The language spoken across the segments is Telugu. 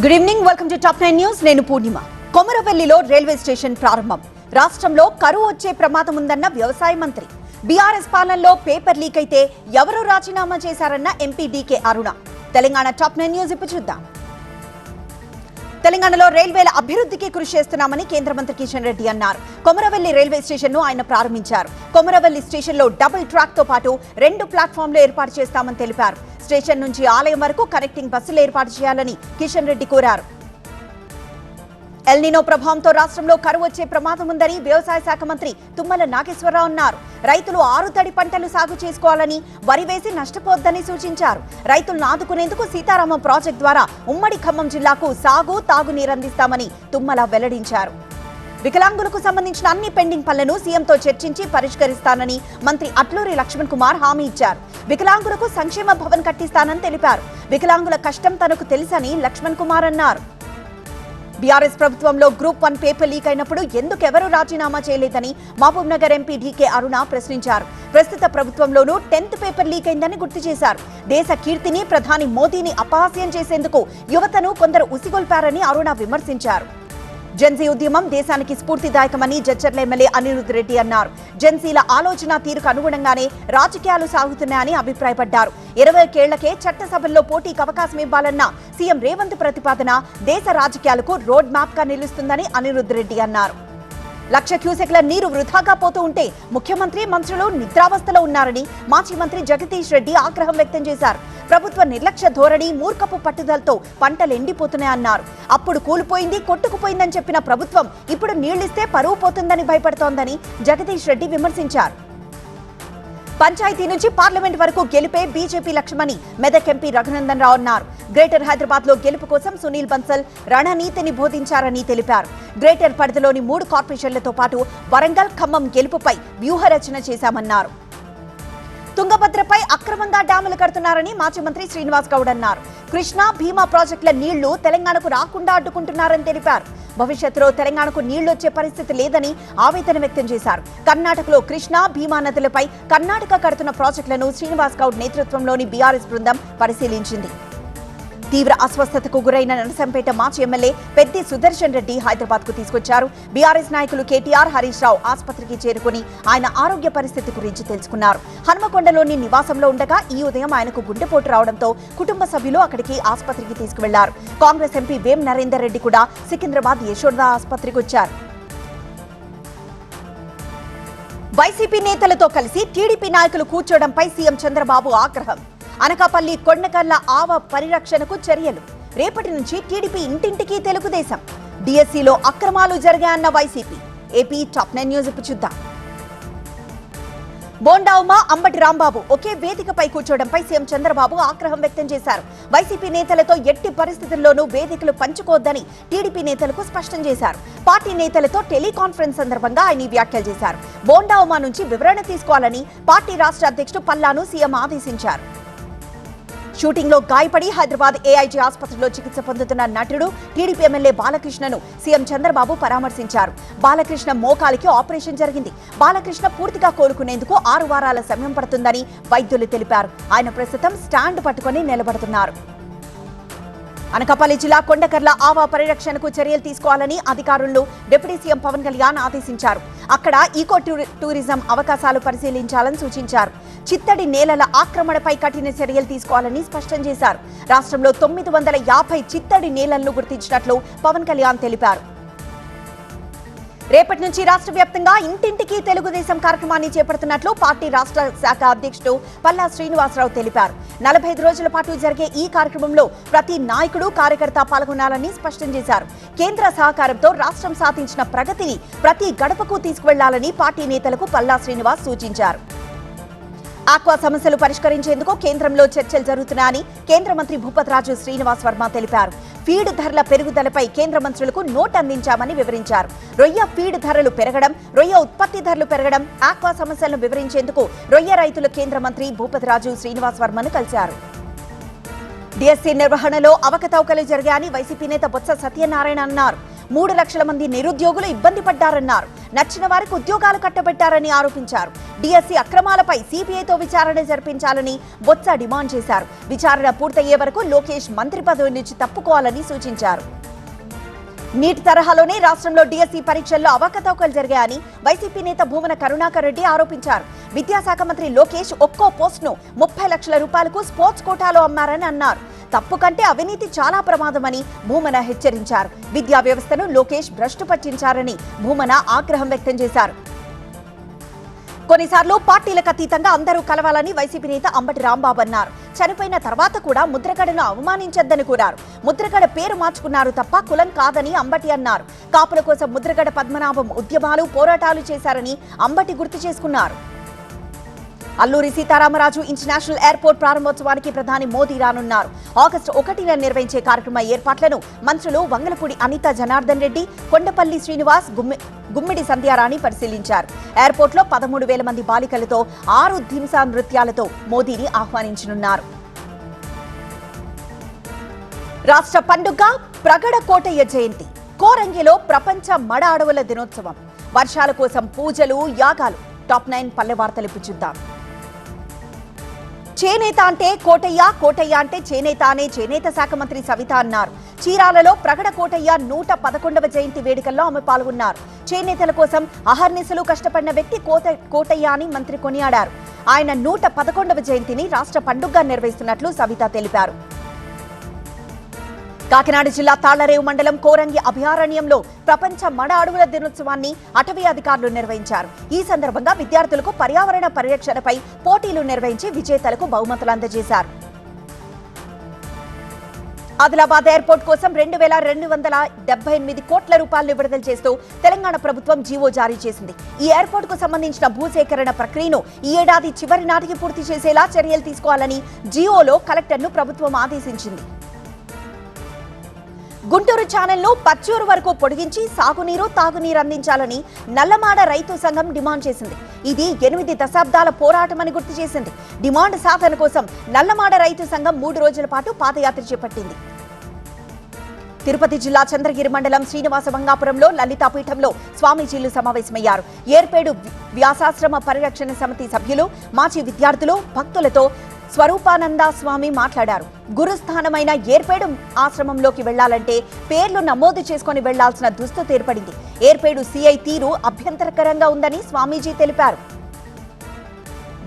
Good evening, welcome to top 9 news. నేను పూర్ణిమ. కొమరవెల్లిలో రైల్వే స్టేషన్ ప్రారంభం. రాష్ట్రంలో కరువు వచ్చే ప్రమాదం ఉందన్న వ్యవసాయ మంత్రి. బీఆర్ఎస్ పాలనలో పేపర్ లీక్ అయితే ఎవరు రాజీనామా చేశారన్న ఎంపీ డీకే అరుణ. తెలంగాణ టాప్ 9 న్యూస్ ఇప్పుడు చూద్దాం. తెలంగాణలో రైల్వేల అభివృద్ధికి కృషి చేస్తున్నామని కేంద్ర మంత్రి కిషన్ రెడ్డి అన్నారు. కొమరవెల్లి రైల్వే స్టేషన్ ను ఆయన ప్రారంభించారు. కొమరవెల్లి స్టేషన్ లో డబుల్ ట్రాక్ తో పాటు 2 ప్లాట్ఫామ్లు ఏర్పాటు చేస్తామని తెలిపారు. స్టేషన్ నుంచి ఆలయం వరకు కనెక్టింగ్ బస్సులు ఏర్పాటు చేయాలని కిషన్ రెడ్డి కోరారు. ఎల్నినో ప్రభావంతో రాష్ట్రంలో కరువు వచ్చే ప్రమాదం ఉందని వ్యవసాయ శాఖ మంత్రి తుమ్మల నాగేశ్వరరావు అన్నారు. రైతులు 6 తడి పంటలు సాగు చేసుకోవాలని, వరి వేసి నష్టపోవద్దని సూచించారు. రైతులను ఆదుకునేందుకు సీతారామం ప్రాజెక్టు ద్వారా ఉమ్మడి ఖమ్మం జిల్లాకు సాగు, తాగునీరు అందిస్తామని తుమ్మల వెల్లడించారు. వికలాంగులకు సంబంధించిన అన్ని పెండింగ్ పనులను సీఎంతో చర్చించి పరిష్కరిస్తానని మంత్రి అట్లూరి లక్ష్మణ్ కుమార్ హామీ ఇచ్చారు. వికలాంగులకు సంక్షేమ భవన్ కట్టిస్తానని తెలిపారు. వికలాంగుల కష్టం తనకు తెలుసని లక్ష్మణ్ కుమార్ అన్నారు. బీఆర్ఎస్ ప్రభుత్వంలో గ్రూప్ 1 పేపర్ లీక్ అయినప్పుడు ఎందుకెవరూ రాజీనామా చేయలేదని మహబూబ్ నగర్ ఎంపీ డీకే అరుణ ప్రశ్నించారు. ప్రస్తుత ప్రభుత్వంలోనూ 10th పేపర్ లీక్ అయిందని గుర్తు చేశారు. దేశ కీర్తిని ప్రధాని మోదీని అపహాస్యం చేసేందుకు యువతను కొందరు ఉసిగొల్పారని అరుణ విమర్శించారు. జెన్సీ ఉద్యమం దేశానికి స్ఫూర్తిదాయకమని జడ్చర్ల ఎమ్మెల్యే అనిరుద్ రెడ్డి అన్నారు. జెన్సీల ఆలోచన తీరుకు అనుగుణంగానే రాజకీయాలు సాగుతున్నాయని అభిప్రాయపడ్డారు. 20 ఏళ్లకే చట్టసభల్లో పోటీకి అవకాశం ఇవ్వాలన్న సీఎం రేవంత్ ప్రతిపాదన దేశ రాజకీయాలకు రోడ్ మ్యాప్ గా నిలుస్తుందని అనిరుద్ రెడ్డి అన్నారు. 1,00,000 క్యూసెక్ల నీరు వృధాగా పోతూ ఉంటే ముఖ్యమంత్రి, మంత్రులు నిద్రావస్థలో ఉన్నారని మాజీ మంత్రి జగదీష్ రెడ్డి ఆగ్రహం వ్యక్తం చేశారు. ప్రభుత్వ నిర్లక్ష్య ధోరణి, మూర్ఖపు పట్టుదలతో పంటలు ఎండిపోతున్నాయన్నారు. అప్పుడు కూలిపోయింది, కొట్టుకుపోయిందని చెప్పిన ప్రభుత్వం ఇప్పుడు నీళ్లిస్తే పరువు పోతుందని భయపడుతోందని జగదీష్ రెడ్డి విమర్శించారు. పంచాయతీ నుంచి పార్లమెంట్ వరకు గెలిపే బీజేపీ లక్ష్యమని మెదక్ ఎంపీ రఘునందన్ రావు అన్నారు. గ్రేటర్ హైదరాబాద్ లో గెలుపు కోసం సునీల్ బన్సల్ రణనీతిని బోధించారని తెలిపారు. గ్రేటర్ పరిధిలోని 3 కార్పొరేషన్లతో పాటు వరంగల్, ఖమ్మం గెలుపుపై వ్యూహరచన చేశామన్నారు. తుంగభద్రపై అక్రమంగా డ్యాములు కడుతున్నారని మాజీ మంత్రి శ్రీనివాస్ గౌడ్ అన్నారు. కృష్ణా, భీమా ప్రాజెక్టుల నీళ్లు తెలంగాణకు రాకుండా అడ్డుకుంటున్నారని తెలిపారు. భవిష్యత్తులో తెలంగాణకు నీళ్లొచ్చే పరిస్థితి లేదని ఆవేదన వ్యక్తం చేశారు. కర్ణాటకలో కృష్ణా, భీమా నదులపై కర్ణాటక కడుతున్న ప్రాజెక్టులను శ్రీనివాస్ గౌడ్ నేతృత్వంలోని బీఆర్ఎస్ బృందం పరిశీలించింది. తీవ్ర అస్వస్థతకు గురైన నరసంపేట మాజీ ఎమ్మెల్యే పెద్ది సుదర్శన్ రెడ్డి హైదరాబాద్ కు తీసుకొచ్చారు. బీఆర్ఎస్ నాయకులు కేటీఆర్, హరీష్ రావు ఆసుపత్రికి చేరుకుని ఆయన ఆరోగ్య పరిస్థితి గురించి తెలుసుకున్నారు. హన్మకొండలోని నివాసంలో ఉండగా ఈ ఉదయం ఆయనకు గుండెపోటు రావడంతో కుటుంబ సభ్యులు అక్కడికి ఆసుపత్రికి తీసుకువెళ్లారు. కాంగ్రెస్ ఎంపీ వేం నరేందర్ రెడ్డి కూడా సికింద్రాబాద్ యశోద ఆసుపత్రికి వచ్చారు. వైసీపీ నేతలతో కలిసి టీడీపీ నాయకులు కూర్చోవడంపై సీఎం చంద్రబాబు ఆగ్రహం. అనకాపల్లి కొండకర్ల ఆవ పరిరక్షణకు చర్యలు. రేపటి నుంచి టీడీపీ ఇంటింటికి తెలుగుదేశం. డిఎస్సీలో అక్రమాలు జరిగాయన్న వైసీపీ. ఏపీ టాప్ 9 న్యూస్ ఇప్పుడు చూద్దాం. బోండా ఉమా, అంబటి రాంబాబు ఒకే వేదికపై కూర్చోవడంపై సీఎం చంద్రబాబు ఆగ్రహం వ్యక్తం చేశారు. వైసీపీ నేతలతో ఎట్టి పరిస్థితుల్లోనూ వేదికలు పంచుకోవద్దని టీడీపీ నేతలకు స్పష్టం చేశారు. పార్టీ నేతలతో టెలికాన్ఫరెన్స్ సందర్భంగా ఆయన వ్యాఖ్యలు చేశారు. బోండా ఉమా నుంచి వివరణ తీసుకోవాలని పార్టీ రాష్ట్ర అధ్యక్షుడు పల్లాను సీఎం ఆదేశించారు. షూటింగ్ లో గాయపడి హైదరాబాద్ ఏఐజీ ఆసుపత్రిలో చికిత్స పొందుతున్న నటుడు టీడీపీ ఎమ్మెల్యే బాలకృష్ణను సీఎం చంద్రబాబు పరామర్శించారు. బాలకృష్ణ మోకాలికి ఆపరేషన్ జరిగింది. బాలకృష్ణ పూర్తిగా కోలుకునేందుకు 6 వారాల సమయం పడుతుందని వైద్యులు తెలిపారు. ఆయన ప్రస్తుతం స్టాండ్ పట్టుకుని నిలబడుతున్నారు. అనకాపల్లి జిల్లా కొండకర్ల ఆవా పరిరక్షణకు చర్యలు తీసుకోవాలని అధికారులను డిప్యూటీ సీఎం పవన్ కళ్యాణ్ ఆదేశించారు. అక్కడ ఈకో టూరిజం అవకాశాలు పరిశీలించాలని సూచించారు. చిత్తడి నేలల ఆక్రమణపై కఠిన చర్యలు తీసుకోవాలని స్పష్టం చేశారు. రాష్ట్రంలో 950 చిత్తడి నేలలను గుర్తించినట్లు పవన్ కళ్యాణ్ తెలిపారు. రేపటి నుంచి రాష్ట్ర వ్యాప్తంగా ఇంటింటికి తెలుగుదేశం కార్యక్రమాన్ని చేపడుతున్నట్లు పార్టీ రాష్ట్ర శాఖ అధ్యక్షుడు పల్లా శ్రీనివాసరావు తెలిపారు. 45 రోజుల పాటు జరిగే ఈ కార్యక్రమంలో ప్రతి నాయకుడు, కార్యకర్త పాల్గొనాలని స్పష్టం చేశారు. కేంద్ర సహకారంతో రాష్ట్రం సాధించిన ప్రగతిని ప్రతి గడపకు తీసుకువెళ్లాలని పార్టీ నేతలకు పల్లా శ్రీనివాస్ సూచించారు. ఆక్వా సమస్యలు పరిష్కరించేందుకు కేంద్రంలో చర్చలు జరుగుతున్నాయని కేంద్ర మంత్రి భూపతిరాజు శ్రీనివాస్ వర్మ తెలిపారు. ఫీడ్ ధరల పెరుగుదలపై కేంద్ర మంత్రులకు నోట్ అందించామని వివరించారు. రొయ్య ఫీడ్ ధరలు పెరగడం, రొయ్య ఉత్పత్తి ధరలు పెరగడం, ఆక్వా సమస్యలను వివరించేందుకు రొయ్య రైతుల కేంద్ర మంత్రి భూపతిరాజు శ్రీనివాస్ వర్మను కలిశారు. డిఎస్సీ నిర్వహణలో అవకతవకలు జరిగాయని వైసీపీ నేత బొత్స సత్యనారాయణ అన్నారు. 3 లక్షల మంది నిరుద్యోగులు ఇబ్బంది పడ్డారన్నారు. నచ్చిన వారికి ఉద్యోగాలు కట్టబెట్టారని ఆరోపించారు. డిఎస్సి అక్రమాలపై సిబిఐతో విచారణ జరిపించాలని బొత్స డిమాండ్ చేశారు. విచారణ పూర్తయ్యే వరకు లోకేష్ మంత్రి పదవి నుంచి తప్పుకోవాలని సూచించారు. నీట్ తరహాలోనే రాష్ట్రంలో డిఎస్సి పరీక్షల్లో అవకతవకలు జరిగాయని వైసీపీ నేత భూమన కరుణాకర్ రెడ్డి ఆరోపించారు. విద్యాశాఖ మంత్రి లోకేష్ ఒక్కో పోస్టును 30 లక్షల రూపాయలకు స్పోర్ట్స్ కోటాలో అమ్మారని అన్నారు. తప్పు కంటే అవినీతి చాలా ప్రమాదమని భూమన హెచ్చరించారు. విద్యా వ్యవస్థను లోకేష్ భ్రష్టు పట్టించారని భూమన ఆగ్రహం వ్యక్తం చేశారు. కొన్నిసార్లు పార్టీలకు అతీతంగా అందరూ కలవాలని వైసీపీ నేత అంబటి రాంబాబు అన్నారు. చనిపోయిన తర్వాత కూడా ముద్రగడను అవమానించొద్దని కోరారు. ముద్రగడ పేరు మార్చుకున్నారు తప్ప కులం కాదని అంబటి అన్నారు. కాపుల కోసం ముద్రగడ పద్మనాభం ఉద్యమాలు పోరాటాలు చేశారని అంబటి గుర్తు చేసుకున్నారు. అల్లూరి సీతారామరాజు ఇంటర్నేషనల్ ఎయిర్పోర్ట్ ప్రారంభోత్సవానికి ప్రధాని మోదీ రానున్నారు. ఆగస్టు 1న నిర్వహించే కార్యక్రమ ఏర్పాట్లను మంత్రులు వంగలపూడి అనిత జనార్దన్ రెడ్డి, కొండపల్లి శ్రీనివాస్, గుమ్మిడి సంధ్యారాణి పరిశీలించారు. ఎయిర్పోర్ట్లో 13,000 మంది బాలికలతో 6 ధింసా నృత్యాలతో మోదీని ఆహ్వానించనున్నారు. రాష్ట్ర పండుగ ప్రగడ కోటయ్య జయంతి. కోరంగిలో ప్రపంచ మడ అడవుల దినోత్సవం. వర్షాల కోసం పూజలు, యాగాలు. టాప్ 9 పల్లె వార్తలు ఇప్పుడు చూద్దాం. చేనేత అంటే కోటయ్య, కోటయ్య అంటే చేనేత అనే చేనేత శాఖ మంత్రి సవిత అన్నారు. చీరాలలో ప్రగడ కోటయ్య 111వ జయంతి వేడుకల్లో ఆమె పాల్గొన్నారు. చేనేతల కోసం అహర్నిశలు కష్టపడిన వ్యక్తి కోటయ్య అని మంత్రి కొనియాడారు. ఆయన 111వ జయంతిని రాష్ట్ర పండుగగా నిర్వహిస్తున్నట్లు సవిత తెలిపారు. కాకినాడ జిల్లా తాళ్లరేవు మండలం కోరంగి అభయారణ్యంలో ప్రపంచ మడ అడవుల దినోత్సవాన్ని అటవీ అధికారులు నిర్వహించారు. ఈ సందర్భంగా విద్యార్థులకు పర్యావరణ పరిరక్షణపై పోటీలు నిర్వహించి విజేతలకు బహుమతులు అందజేశారు. ఆదిలాబాద్ ఎయిర్పోర్ట్ కోసం 2,278 కోట్ల రూపాయలు విడుదల చేస్తూ తెలంగాణ ప్రభుత్వం జీవో జారీ చేసింది. ఈ ఎయిర్పోర్ట్ కు సంబంధించిన భూసేకరణ ప్రక్రియను ఈ ఏడాది చివరి నాటికి పూర్తి చేసేలా చర్యలు తీసుకోవాలని జీవోలో కలెక్టర్ను ప్రభుత్వం ఆదేశించింది. గుంటూరు ఛానల్ను పచ్చూరు వరకు పొడిగించి సాగునీరు, తాగునీరు అందించాలని నల్లమాడ రైతు సంఘం డిమాండ్ చేసింది. ఇది 8 దశాబ్దాల పోరాటమని గుర్తు చేసింది. డిమాండ్ సాధన కోసం నల్లమాడ రైతు సంఘం 3 రోజుల పాటు పాదయాత్ర చేపట్టింది. తిరుపతి జిల్లా చంద్రగిరి మండలం శ్రీనివాస మంగాపురంలో లలితాపీఠంలో స్వామీజీలు సమావేశమయ్యారు. ఏర్పేడు వ్యాసాశ్రమ పరిరక్షణ సమితి సభ్యులు, మాజీ విద్యార్థులు, భక్తులతో స్వరూపానంద స్వామి మాట్లాడారు. గురుస్థానమైన ఏర్పేడు ఆశ్రమంలోకి వెళ్లాలంటే పేర్లు నమోదు చేసుకుని వెళ్లాల్సిన దుస్థితి ఏర్పడింది. ఏర్పేడు సిఐ తీరు అభ్యంతరకరంగా ఉందని స్వామీజీ తెలిపారు.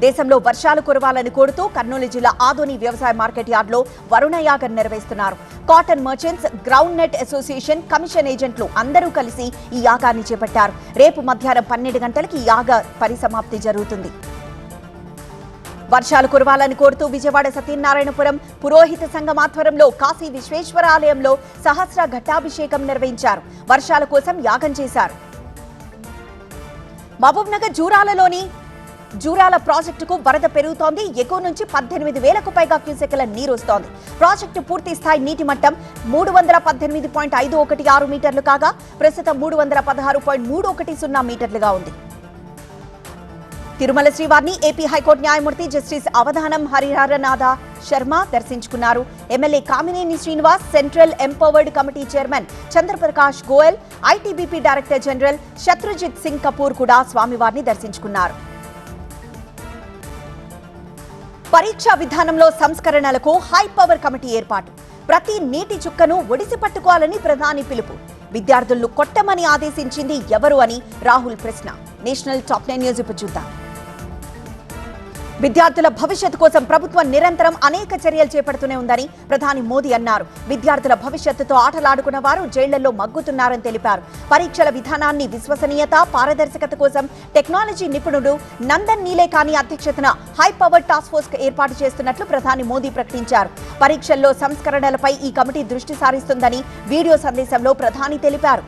దేశంలో వర్షాలు కురవాలని కోరుతూ కర్నూలు జిల్లా ఆదోని వ్యవసాయ మార్కెట్ యార్డులో వరుణ యాగం నిర్వహిస్తున్నారు. Cotton merchants, ground net association, commission ఏజెంట్లు అందరూ కలిసి ఈ యాగాన్ని చేపట్టారు. రేపు మధ్యాహ్నం 12 గంటలకి ఈ యాగ పరిసమాప్తి జరుగుతుంది. వర్షాలు కురవాలని కోరుతూ విజయవాడ సత్యనారాయణపురం పురోహిత సంఘం ఆధ్వర్యంలో కాశీ విశ్వేశ్వర ఆలయంలో సహస్ర ఘటాభిషేకం నిర్వహించారు. వర్షాల కోసం యాగం చేశారు. మహబూబ్నగర్ జూరాల ప్రాజెక్టుకు వరద పెరుగుతోంది. ఎగువ నుంచి 18,000కు పైగా క్యూసెక్ల నీరు వస్తోంది. ప్రాజెక్టు పూర్తి స్థాయి నీటి మట్టం 318.516 మీటర్లు కాగా ప్రస్తుతం 316.310 మీటర్లుగా ఉంది. తిరుమల శ్రీవారిని ఏపీ హైకోర్టు న్యాయమూర్తి జస్టిస్ అవధానం హరిహరనాథ శర్మ దర్శించుకున్నారు. MLA Kamineni Srinivas, central empowered committee chairman Chandra Prakash Goyal, ITBP director general Shatrujeet Singh Kapoor కూడా స్వామివారిని దర్శించుకున్నారు. పరీక్షా విధానంలో సంస్కరణలకు హై పవర్ కమిటీ ఏర్పాటు. ప్రతి నీటి చుక్కను ఒడిసి పట్టుకోవాలని ప్రధాని పిలుపు. విద్యార్థులను కొట్టమని ఆదేశించింది ఎవరు అని రాహుల్ ప్రశ్న. నేషనల్ టాప్ 9 న్యూస్ ఇప్పుడు చూద్దాం. విద్యార్థుల భవిష్యత్తు కోసం ప్రభుత్వం నిరంతరం అనేక చర్యలు చేపడుతూనే ఉందని ప్రధాని మోదీ అన్నారు. విద్యార్థుల భవిష్యత్తుతో ఆటలాడుకున్న వారు జైళ్లలో మగ్గుతున్నారని తెలిపారు. పరీక్షల విధానాన్ని విశ్వసనీయత, పారదర్శకత కోసం టెక్నాలజీ నిపుణుడు నందన్ నీలేకాని అధ్యక్షతన హై పవర్ టాస్క్ ఫోర్స్ ఏర్పాటు చేస్తున్నట్లు ప్రధాని మోదీ ప్రకటించారు. పరీక్షల్లో సంస్కరణలపై ఈ కమిటీ దృష్టి సారిస్తుందని వీడియో సందేశంలో ప్రధాని తెలిపారు.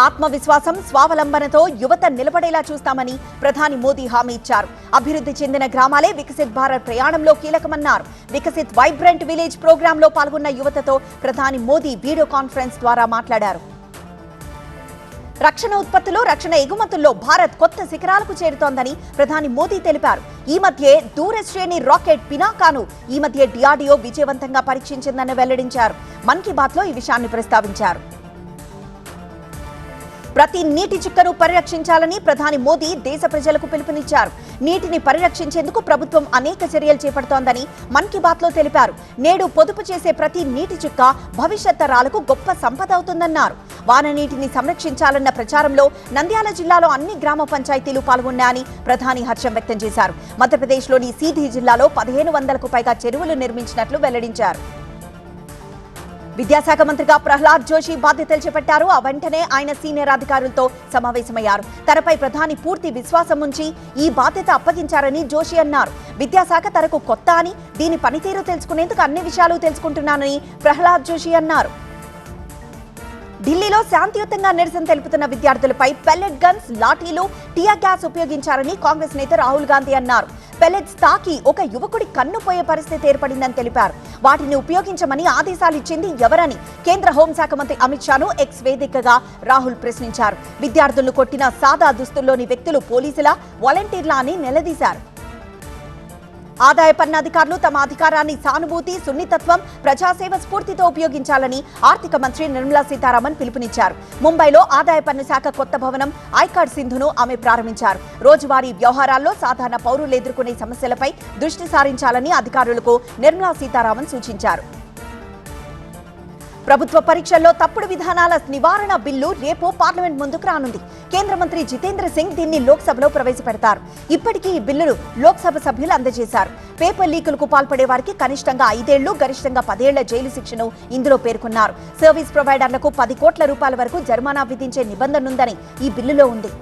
ఆత్మవిశ్వాసం, స్వావలంబనతో యువత నిలబడేలా చూస్తామని ప్రధాని మోదీ హామీ ఇచ్చారు. అభివృద్ధి చెందిన గ్రామాలే వికసిత్ భారత్ ప్రయాణంలో కీలకమన్నారు. వికసిత్ వైబ్రెంట్ విలేజ్ ప్రోగ్రాంలో పాల్గొన్న యువతతో ప్రధాని మోదీ వీడియో కాన్ఫరెన్స్ ద్వారా మాట్లాడారు. రక్షణ ఉత్పత్తులు, రక్షణ ఎగుమతుల్లో భారత్ కొత్త శిఖరాలకు చేరుతోందని ప్రధాని మోదీ తెలిపారు. ఈ మధ్య దూరశ్రేణి రాకెట్ పినాకాను ఈ మధ్య డిఆర్డీఓ విజయవంతంగా పరీక్షించిందని వెల్లడించారు. మన్ కీ బాత్ లో ఈ విషయాన్ని ప్రస్తావించారు. ప్రతి నీటి చుక్కను పరిరక్షించాలని ప్రధాని మోదీ దేశ ప్రజలకు పిలుపునిచ్చారు. నీటిని పరిరక్షించేందుకు ప్రభుత్వం అనేక చర్యలు చేపడుతోందని మన్ కీ బాత్ లో తెలిపారు. నేడు పొదుపు చేసే ప్రతి నీటి చుక్క భవిష్యత్ తరాలకు గొప్ప సంపద అవుతుందన్నారు. వాన నీటిని సంరక్షించాలన్న ప్రచారంలో నంద్యాల జిల్లాలో అన్ని గ్రామ పంచాయతీలు పాల్గొన్నాయని ప్రధాని హర్షం వ్యక్తం చేశారు. మధ్యప్రదేశ్లోని సీధీ జిల్లాలో 1500కు పైగా చెరువులు నిర్మించినట్లు వెల్లడించారు. విద్యాశాఖ మంత్రిగా ప్రహ్లాద్ జోషి బాధ్యతలు చేపట్టారు. ఆ వెంటనే ఆయన సీనియర్ అధికారులతో సమావేశమయ్యారు. తనపై ప్రధాని పూర్తి విశ్వాసం ఉంచి ఈ బాధ్యత అప్పగించారని జోషి అన్నారు. విద్యాశాఖ తనకు కొత్త అని, దీని పనితీరు తెలుసుకునేందుకు అన్ని విషయాలు తెలుసుకుంటున్నానని ప్రహ్లాద్ జోషి అన్నారు. ఢిల్లీలో శాంతియుతంగా నిరసన తెలుపుతున్న విద్యార్థులపై పెల్లెట్ గన్స్, లాఠీలు, టియర్ గ్యాస్ ఉపయోగించారని కాంగ్రెస్ నేత రాహుల్ గాంధీ అన్నారు. పెల్లెట్స్ తాకి ఒక యువకుడి కన్ను పోయే పరిస్థితి ఏర్పడిందని తెలిపారు. వాటిని ఉపయోగించమని ఆదేశాలు ఇచ్చింది ఎవరని కేంద్ర హోంశాఖ మంత్రి అమిత్ షాను ఎక్స్ వేదికగా రాహుల్ ప్రశ్నించారు. విద్యార్థులను కొట్టిన సాదా దుస్తుల్లోని వ్యక్తులు పోలీసులా, వాలంటీర్లా అని నిలదీశారు. ఆదాయ పన్ను అధికారులు తమ అధికారాన్ని సానుభూతి, సున్నితత్వం, ప్రజాసేవ స్ఫూర్తితో ఉపయోగించాలని ఆర్థిక మంత్రి నిర్మలా సీతారామన్ పిలుపునిచ్చారు. ముంబైలో ఆదాయ పన్ను శాఖ కొత్త భవనం ఐకార్డ్ సింధును ఆమె ప్రారంభించారు. రోజువారీ వ్యవహారాల్లో సాధారణ పౌరులు ఎదుర్కొనే సమస్యలపై దృష్టి సారించాలని అధికారులకు నిర్మలా సీతారామన్ సూచించారు. ప్రభుత్వ పరీక్షల్లో తప్పుడు విధానాల నివారణ బిల్లు రేపు పార్లమెంట్ ముందుకు రానుంది. కేంద్ర మంత్రి జితేంద్ర సింగ్ దీన్ని లోక్సభలో ప్రవేశపెడతారు. ఇప్పటికీ ఈ బిల్లును లోక్సభ సభ్యులు అందజేశారు. పేపర్ లీకులకు పాల్పడే వారికి కనిష్టంగా 5 ఏళ్లు, గరిష్టంగా 10 ఏళ్ల జైలు శిక్షను ఇందులో పేర్కొన్నారు. సర్వీస్ ప్రొవైడర్లకు 10 కోట్ల రూపాయల వరకు జరిమానా విధించే నిబంధన ఉందని ఈ బిల్లులో ఉంది.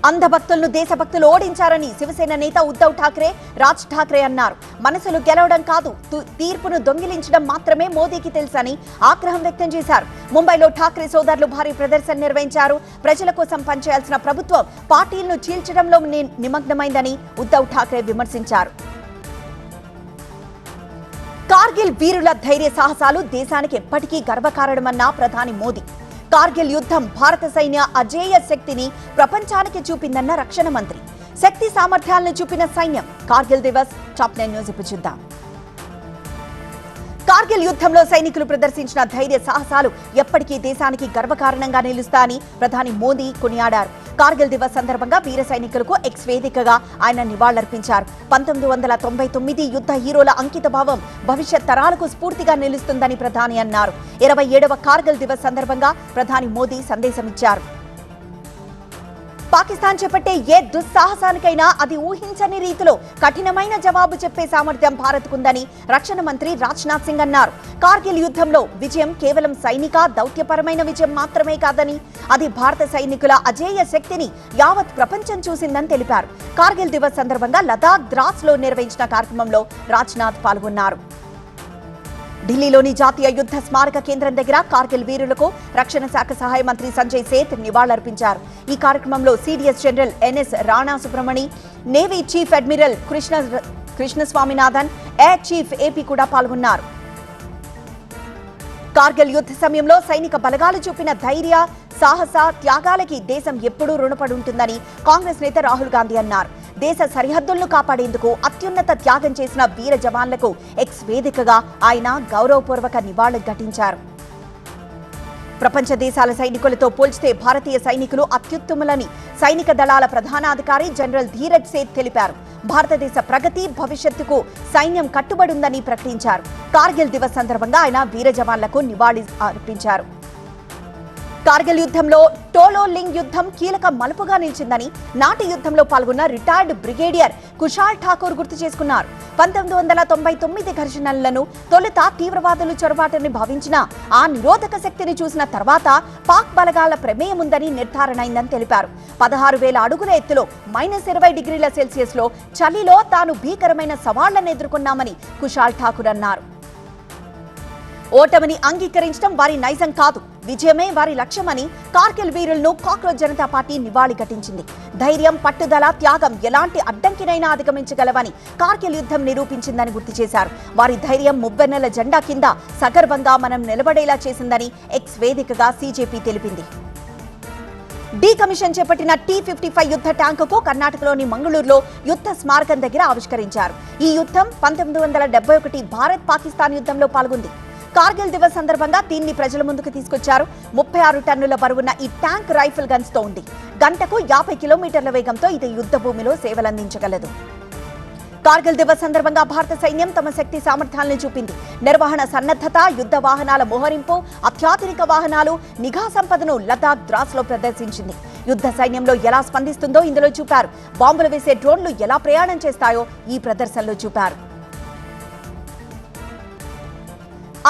అంధభక్తులను దేశభక్తులు ఓడించారని శివసేన నేత ఉద్ధవ్ ఠాక్రే, రాజ్ ఠాక్రే అన్నారు. మనసులు గెలవడం కాదు, తీర్పును దొంగిలించడం మాత్రమే మోదీకి తెలుసని ఆగ్రహం వ్యక్తం చేశారు. ముంబైలో ఠాక్రే సోదరులు భారీ ప్రదర్శన నిర్వహించారు. ప్రజల కోసం పనిచేయాల్సిన ప్రభుత్వం పార్టీలను చీల్చడంలో నిమగ్నమైందని ఉద్ధవ్ ఠాక్రే విమర్శించారు. కార్గిల్ వీరుల ధైర్య సాహసాలు దేశానికి ఎప్పటికీ గర్వకారణమన్న ప్రధాని మోదీ. కార్గిల్ యుద్ధం భారత సైన్య అజేయ శక్తిని ప్రపంచానికి చూపిందన్న రక్షణ మంత్రి. శక్తి సామర్థ్యాలను చూపిన సైన్యం. కార్గిల్ దివస్ టాప్ 9 న్యూస్ ఇప్పుడు చూద్దాం. కార్గిల్ యుద్ధంలో సైనికులు ప్రదర్శించిన ధైర్య సాహసాలు ఎప్పటికీ దేశానికి గర్వకారణంగా నిలుస్తాయని ప్రధాని మోదీ కొనియాడారు. కార్గిల్ దివస్ సందర్భంగా వీర సైనికులకు ఎక్స్ వేదికగా ఆయన నివాళులర్పించారు. 1999 యుద్ధ హీరోల అంకిత భావం భవిష్యత్ తరాలకు స్ఫూర్తిగా నిలుస్తుందని ప్రధాని అన్నారు. 27వ కార్గిల్ దివస్ సందర్భంగా ప్రధాని మోదీ సందేశమిచ్చారు. పాకిస్తాన్ చేపట్టే ఏ దుస్సాహసానికైనా అది ఊహించని రీతిలో కఠినమైన జవాబు చెప్పే సామర్థ్యం భారత్కుందని రక్షణ మంత్రి రాజ్నాథ్ సింగ్ అన్నారు. కార్గిల్ యుద్ధంలో విజయం కేవలం సైనిక, దౌత్యపరమైన విజయం మాత్రమే కాదని, అది భారత సైనికుల అజేయ శక్తిని యావత్ ప్రపంచం చూసిందని తెలిపారు. కార్గిల్ దివస్ సందర్భంగా లదాఖ్ ద్రాస్ లో నిర్వహించిన కార్యక్రమంలో రాజ్నాథ్ పాల్గొన్నారు. ఢిల్లీలోని జాతీయ యుద్ధ స్మారక కేంద్రం దగ్గర కార్గిల్ వీరులకు రక్షణ శాఖ సహాయ మంత్రి సంజయ్ సేత్ నివాళులర్పించారు. ఈ కార్యక్రమంలో CDS general NS Rana Subramani, navy chief admiral Krishnaswaminathan, air chief AP కూడా పాల్గొన్నారు. కార్గిల్ యుద్ధ సమయంలో సైనిక బలగాలు చూపిన ధైర్య, సాహస, త్యాగాలకి దేశం ఎప్పుడూ రుణపడి ఉంటుందని కాంగ్రెస్ నేత రాహుల్ గాంధీ అన్నారు. దేశ సరిహద్దులను కాపాడేందుకు అత్యున్నత త్యాగం చేసిన వీర జవాన్లకు ఎక్స్ వేదికగా ఆయన గౌరవపూర్వక నివాళులు ఘటించారు. ప్రపంచ దేశాల సైనికులతో పోల్చితే భారతీయ సైనికులు అత్యుత్తములని సైనిక దళాల ప్రధానాధికారి జనరల్ ధీరజ్ సేథ్ తెలిపారు. భారతదేశ ప్రగతి, భవిష్యత్తుకు సైన్యం కట్టుబడి ఉందని ప్రకటించారు. కార్గిల్ దివస్ సందర్భంగా ఆయన వీర జవాన్లకు నివాళి అర్పించారు. కార్గిల్ యుద్ధంలో టోలో లింగ్ యుద్ధం కీలక మలుపుగా నిలిచిందని నాటి యుద్ధంలో పాల్గొన్న రిటైర్డ్ బ్రిగేడియర్ కుషాల్ ఠాకూర్ గుర్తు చేసుకున్నారు. 1999 ఘర్షణలను తొలుత తీవ్రవాదులు చొరబాటని భావించిన ఆ నిరోధక శక్తిని చూసిన తర్వాత పాక్ బలగాల ప్రమేయం ఉందని నిర్ధారణ అయిందని తెలిపారు. 16,000 అడుగుల ఎత్తులో -20 డిగ్రీల సెల్సియస్లో చలిలో తాను భీకరమైన సవాళ్లను ఎదుర్కొన్నామని కుషాల్ ఠాకూర్ అన్నారు. ఓటమిని అంగీకరించడం వారి నైజం కాదు, విజయమే వారి లక్ష్యమని కార్గిల్ వీరులను కాక్రోచ్ జనతా పార్టీ నివాళి ఘటించింది. ధైర్యం, పట్టుదల, త్యాగం ఎలాంటి అడ్డంకినైనా అధిగమించగలవని కార్గిల్ యుద్ధం నిరూపించిందని గుర్తు చేశారు. వారి ధైర్యం మువ్వెన్నెల జెండా కింద సగర్వంగా మనం నిలబడేలా చేసిందని ఎక్స్ వేదికగా సీజేపీ తెలిపింది. డీకమిషన్ చేపట్టిన T-55 యుద్ధ ట్యాంకుకు కర్ణాటకలోని మంగళూరులో యుద్ధ స్మారకం దగ్గర ఆవిష్కరించారు. ఈ యుద్ధం 1971 భారత్ పాకిస్తాన్ యుద్ధంలో పాల్గొంది. కార్గిల్ దివస్ సందర్భంగా దీన్ని ప్రజల ముందుకు తీసుకొచ్చారు. 36 టన్నుల బరువున్న ఈ ట్యాంక్ రైఫిల్ గన్స్ తో ఉంది. గంటకు 50 కిలోమీటర్ల వేగంతో ఇది యుద్ధ భూమిలో సేవలందించగలదు. కార్గిల్ దివస్ సందర్భంగా భారత సైన్యం తమ శక్తి సామర్థ్యాలను చూపింది. నిర్వహణ సన్నద్ధత, యుద్ధ వాహనాల మోహరింపు, అత్యాధునిక వాహనాలు, నిఘా సంపదను లదాఖ్ ద్రాస్ లో ప్రదర్శించింది. యుద్ధ సైన్యంలో ఎలా స్పందిస్తుందో ఇందులో చూపారు. బాంబులు వేసే డ్రోన్లు ఎలా ప్రయాణం చేస్తాయో ఈ ప్రదర్శనలో చూపారు.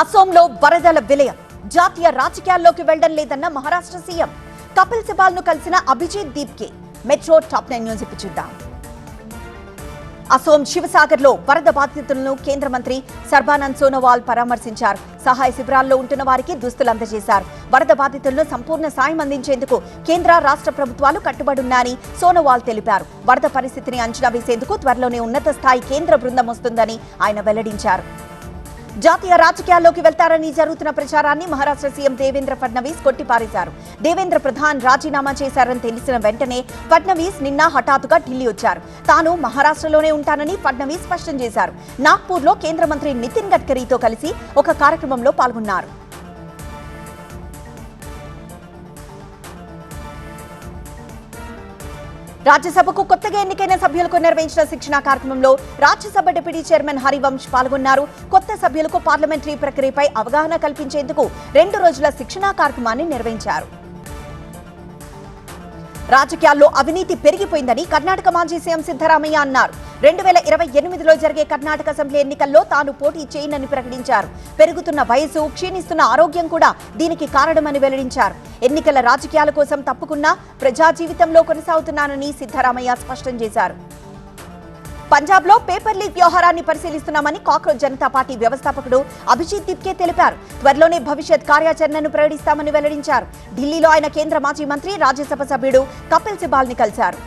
అసోంలో వరదల విలయం. జాతీయ రాజకీయాల్లోకి వెళ్లడం లేదన్న మహారాష్ట్ర సీఎం. కపిల్ సిబాల్ ను కలిసిన Abhijit Deepke. Metro top 9 news ఇప్పుడు చూద్దాం. అసోం శివసాగర్ లో వరద బాధితులను కేంద్ర మంత్రి సర్బానంద్ సోనోవాల్ పరామర్శించారు. సహాయ శిబిరాల్లో ఉంటున్న వారికి దుస్తులు అందజేశారు. వరద బాధితులను సంపూర్ణ సాయం అందించేందుకు కేంద్ర రాష్ట్ర ప్రభుత్వాలు కట్టుబడున్నాయని సోనోవాల్ తెలిపారు. వరద పరిస్థితిని అంచనా వేసేందుకు త్వరలోనే ఉన్నత స్థాయి కేంద్ర బృందం వస్తుందని ఆయన వెల్లడించారు. జాతీయ రాజకీయాల్లోకి వెళ్తారని జరుగుతున్న ప్రచారాన్ని మహారాష్ట్ర సీఎం దేవేంద్ర ఫడ్నవీస్ కొట్టిపారేశారు. దేవేంద్ర ప్రధాన్ రాజీనామా చేశారని తెలిసిన వెంటనే ఫడ్నవీస్ నిన్న హఠాత్తుగా ఢిల్లీ వచ్చారు. తాను మహారాష్ట్రలోనే ఉంటానని ఫడ్నవీస్ స్పష్టం చేశారు. నాగ్పూర్లో కేంద్ర మంత్రి నితిన్ గడ్కరీతో కలిసి ఒక కార్యక్రమంలో పాల్గొన్నారు. రాజ్యసభకు కొత్తగా ఎన్నికైన సభ్యులకు నిర్వహించిన శిక్షణ కార్యక్రమంలో రాజ్యసభ డిప్యూటీ చైర్మన్ హరివంశ్ పాల్గొన్నారు. కొత్త సభ్యులకు పార్లమెంటరీ ప్రక్రియపై అవగాహన కల్పించేందుకు 2 రోజుల శిక్షణా కార్యక్రమాన్ని నిర్వహించారు. రాజకీయాల్లో అవినీతి పెరిగిపోయిందని కర్ణాటక మాజీ సీఎం సిద్ధరామయ్య అన్నారు. 2028లో జరిగే కర్ణాటక అసెంబ్లీ ఎన్నికల్లో తాను పోటీ చేయనని ప్రకటించారు. పెరుగుతున్న వయసు, క్షీణిస్తున్న ఆరోగ్యం కూడా దీనికి కారణమని వెల్లడించారు. ఎన్నికల రాజకీయాల కోసం తప్పుకున్నా ప్రజా జీవితంలో కొనసాగుతున్నానని సిద్ధరామయ్య స్పష్టం చేశారు. పంజాబ్ లో పేపర్ లీక్ వ్యవహారాన్ని పరిశీలిస్తున్నామని కాక్రోచ్ జనతా పార్టీ వ్యవస్థాపకుడు అభిజిత్ దీప్కే తెలిపారు. త్వరలోనే భవిష్యత్ కార్యాచరణను ప్రకటిస్తామని వెల్లడించారు. ఢిల్లీలో ఆయన కేంద్ర మాజీ మంత్రి, రాజ్యసభ సభ్యుడు కపిల్ సిబాల్ ని కలిశారు.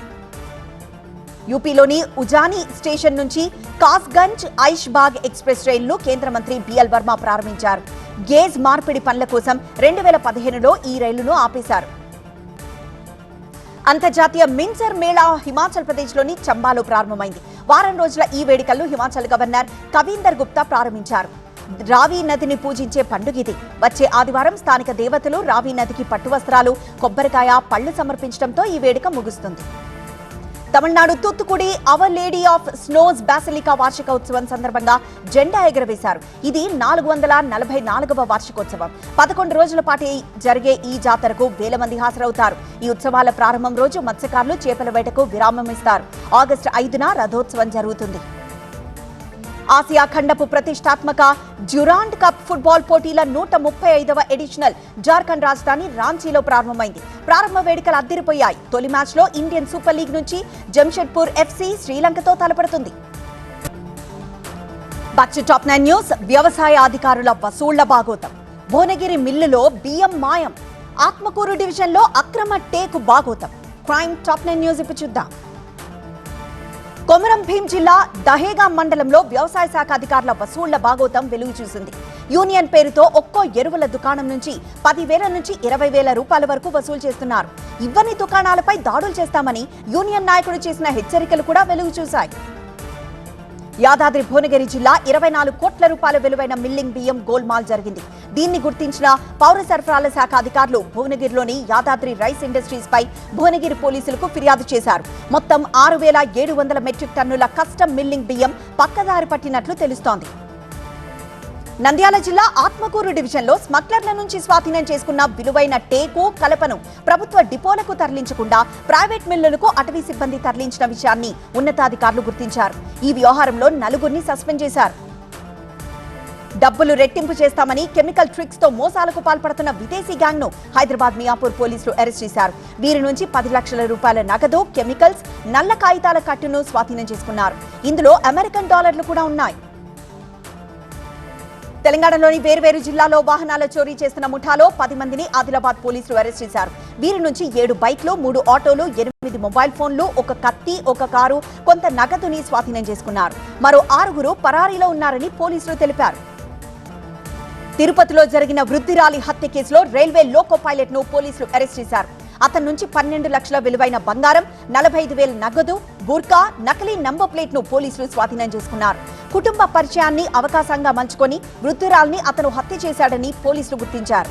యూపీలోని ఉజాని స్టేషన్ నుంచి కాస్గంజ్ ఐష్బాగ్ ఎక్స్ప్రెస్ రైలును కేంద్ర మంత్రి బిఎల్ వర్మ ప్రారంభించారు. గేజ్ మార్పిడి పనుల కోసం 2015లో ఈ రైలును ఆపేశారు. అంతర్జాతీయ మిన్సర్ మేళా హిమాచల్ ప్రదేశ్లోని చంబాలో ప్రారంభమైంది. వారం రోజుల ఈ వేడుకలను హిమాచల్ గవర్నర్ కవీందర్ గుప్తా ప్రారంభించారు. రావి నదిని పూజించే పండుగిది. వచ్చే ఆదివారం స్థానిక దేవతలు రావి నదికి పట్టు వస్త్రాలు, కొబ్బరికాయ, పళ్లు సమర్పించడంతో ఈ వేడుక ముగుస్తుంది. Tamil Nadu Thoothukudi our lady of snows basilica వార్షిక ఉత్సవం సందర్భంగా జెండా ఎగురవేశారు. ఇది 444వ వార్షికోత్సవం. 11 రోజుల పాటు జరిగే ఈ జాతరకు వేల మంది హాజరవుతారు. ఈ ఉత్సవాల ప్రారంభం రోజు మత్స్యకారులు చేపల వేటకు విరామం ఇస్తారు. ఆగస్టు 5న రథోత్సవం జరుగుతుంది. ఆసియా ఖండపు ప్రతిష్టాత్మక డ్యూరాండ్ కప్ ఫుట్బాల్ పోటీల 135వ ఎడిషనల్ జార్ఖండ్ రాజధాని రాంచీలో ప్రారంభమైంది. ప్రారంభ వేడుకలు అద్దిరిపోయాయి. తొలి మ్యాచ్లో ఇండియన్ సూపర్ లీగ్ నుంచి జంషెడ్పూర్ FC శ్రీలంకతో తలపడుతుంది. Back to top 9 news. వ్యవసాయ అధికారుల వసూళ్ల బాగోతం. భువనగిరి మిల్లులో బియ్యం మాయం. ఆత్మకూరు డివిజన్లో అక్రమ టేకు బాగోతం. క్రైమ్ టాప్ 9 న్యూస్ ఇప్పుడు చూద్దాం. కొమరం భీం జిల్లా దహేగా మండలంలో వ్యవసాయ శాఖ అధికారుల వసూళ్ల బాగోతం వెలుగు చూసింది. యూనియన్ పేరుతో ఒక్కో ఎరువుల దుకాణం నుంచి 10,000 నుంచి 20,000 రూపాయల వరకు వసూలు చేస్తున్నారు. ఇవ్వని దుకాణాలపై దాడులు చేస్తామని యూనియన్ నాయకుడు చేసిన హెచ్చరికలు కూడా వెలుగు చూశాయి. యాదాద్రి భువనగిరి జిల్లా 24 కోట్ల రూపాయల విలువైన మిల్లింగ్ బియ్యం గోల్మాల్ జరిగింది. దీన్ని గుర్తించిన పౌర సరఫరాల శాఖ అధికారులు భువనగిరిలోని యాదాద్రి రైస్ ఇండస్ట్రీస్ పై భువనగిరి పోలీసులకు ఫిర్యాదు చేశారు. మొత్తం 6,700 మెట్రిక్ టన్నుల కస్టమ్ మిల్లింగ్ బియ్యం పక్కదారి పట్టినట్లు తెలుస్తోంది. నంద్యాల జిల్లా ఆత్మకూరు డివిజన్లో స్మగ్లర్ల నుంచి స్వాధీనం చేసుకున్న విలువైన టేకు, కలపను ప్రభుత్వ డిపోలకు తరలించకుండా ప్రైవేట్ మిల్లులకు అటవీ సిబ్బంది తరలించిన విషయాన్ని ఉన్నతాధికారులు గుర్తించారు. ఈ వ్యవహారంలో 4గురిని సస్పెండ్ చేశారు. డబ్బులు రెట్టింపు చేస్తామని కెమికల్ ట్రిక్స్ తో మోసాలకు పాల్పడుతున్న విదేశీ గ్యాంగ్ ను హైదరాబాద్ మియాపూర్ పోలీసులు అరెస్ట్ చేశారు. వీరి నుంచి 10 లక్షల రూపాయల నగదు, కెమికల్స్, నల్ల కాగితాల కట్టును స్వాధీనం చేసుకున్నారు. ఇందులో అమెరికన్ డాలర్లు కూడా ఉన్నాయి. తెలంగాణలోని వేర్వేరు జిల్లాలో వాహనాల చోరీ చేస్తున్న ముఠాలో 10 మందిని ఆదిలాబాద్ పోలీసులు అరెస్ట్ చేశారు. వీరి నుంచి 7 బైక్లు, 3 ఆటోలు, 8 మొబైల్ ఫోన్లు, 1 కత్తి, 1 కారు, కొంత నగదుని స్వాధీనం చేసుకున్నారు. మరో 6గురు పరారీలో ఉన్నారని పోలీసులు తెలిపారు. తిరుపతిలో జరిగిన వృద్ధిరాలి హత్య కేసులో రైల్వే లోకో పైలట్ ను పోలీసులు అరెస్ట్ చేశారు. అతని నుంచి 12 లక్షల విలువైన బంగారం, 45,000 నగదు, బుర్కా, నకిలీ నంబర్ ప్లేట్ ను పోలీసులు స్వాధీనం చేసుకున్నారు. కుటుంబ పరిచయాన్ని అవకాశంగా మలుచుకొని వృద్ధురాల్ని అతను హత్య చేశాడని పోలీసులు గుర్తించారు.